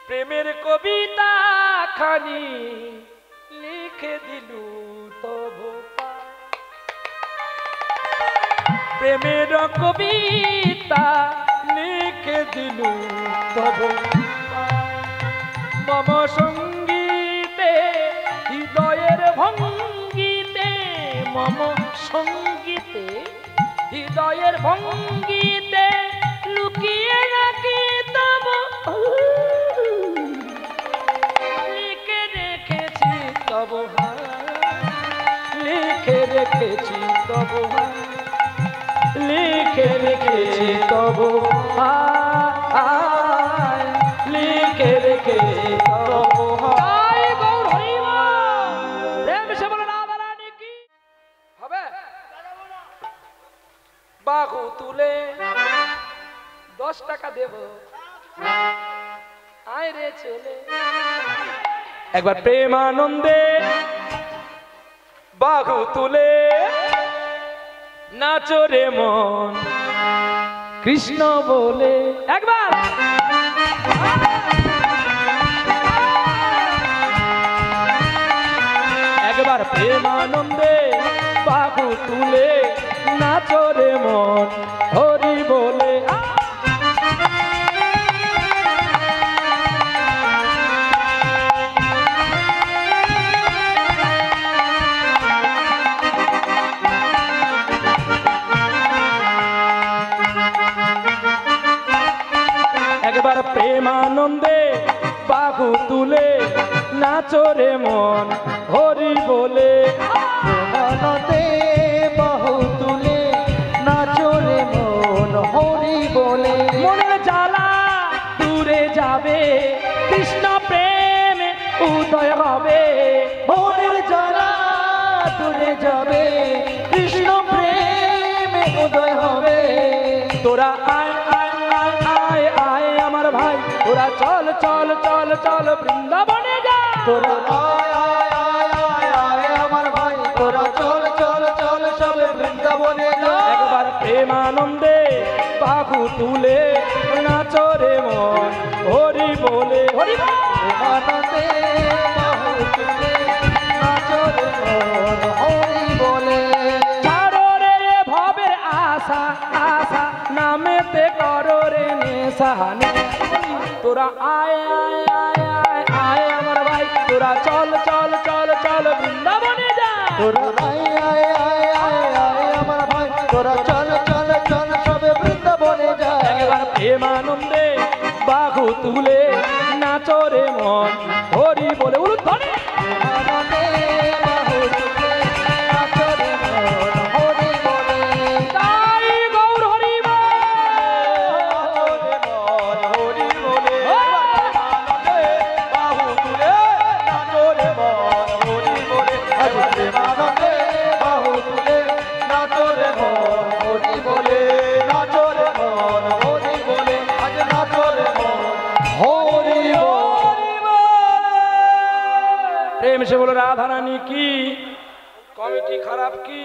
প্রেমের কবিতা খানি লিখে দিলু তবু প্রেমের কবিতা লিখে দিলু তবু মম সঙ্গীতে হৃদয়ের ভঙ্গিতে মম সঙ্গীতে হৃদয়ের ভঙ্গিতে লুকিয়ে রাখি তব লিখে রেখেছি তব লিখে রেখেছি তব লিখে রেখেছি তব লিখে রেখেছি তব বাহু তুলে 10 টাকা দেব আয় রে চলে একবার প্রেমানন্দে বাহু তুলে নাচো রে মন কৃষ্ণ বলে একবার একবার প্রেমানন্দে বাহু তুলে নাচো রে মন হরি বলে একবার প্রেমানন্দে বাহু তুলে নাচো রে মন হরি বলে প্রেমানন্দে বাহু তুলে নাচো রে মন হরি বলে মনের জ্বালা দূরে যাবে কৃষ্ণ প্রেম উদয় হবে মনের জ্বালা দূরে যাবে কৃষ্ণ প্রেম উদয় হবে তোরা আয় আয় আয় আয় আয় আমার ভাই তোরা চল চল চল চল বৃন্দাবনে যা তোরা আয় আয় আয় আয় আয় আমার ভাই তোরা চল চল চল চল বৃন্দাবনে যা একবার প্রেমানন্দে বাহু তুলে নাচো রে মন হরি বলে হরি প্রেমানন্দে বাহু তুলে নাচো রে মন হরি বলে ছাড়ো রে ভবের আশা আশা নামেতে করো রে নেশা তোরা আয় আয় আয় আয় আয় আমার ভাই তোরা চল চল চল চল বৃন্দাবনে যা তোরা আয় আয় আয় আয় আয় আমার ভাই তোরা চল চল চল সবে বৃন্দাবনে যা একবার প্রেমানন্দে বাহু তুলে নাচো রে মন হরি বলে উলুধ্বনি প্রেমানন্দে বাহু তুলে নাচো রে মন হরি বলে তাই গৌর হরি হরি বলে বাহু তুলে নাচো রে মন হরি বলে প্রেমানন্দে বাহু তুলে নাচো রে মন হরি বলে নাচো রে মন হরি বলে আজ নাচো রে মন হরি প্রেম সে বলো রাধা রানী কি কমিটি খারাপ কি